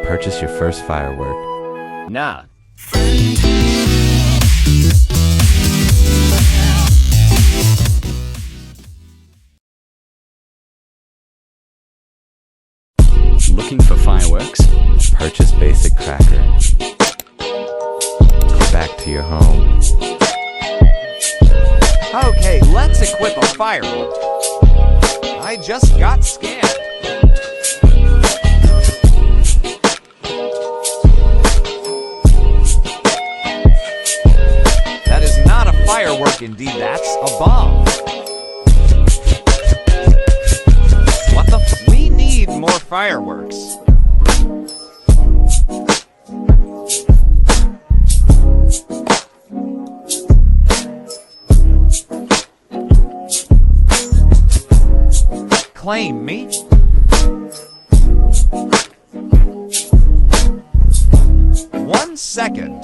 purchase your first firework. Nah. Looking for fireworks? Purchase basic cracker. Go back to your home. Okay, let's equip a firework. I just got scammed. That is not a firework, indeed, that's a bomb. What the f— We need more fireworks. Claim me? One second.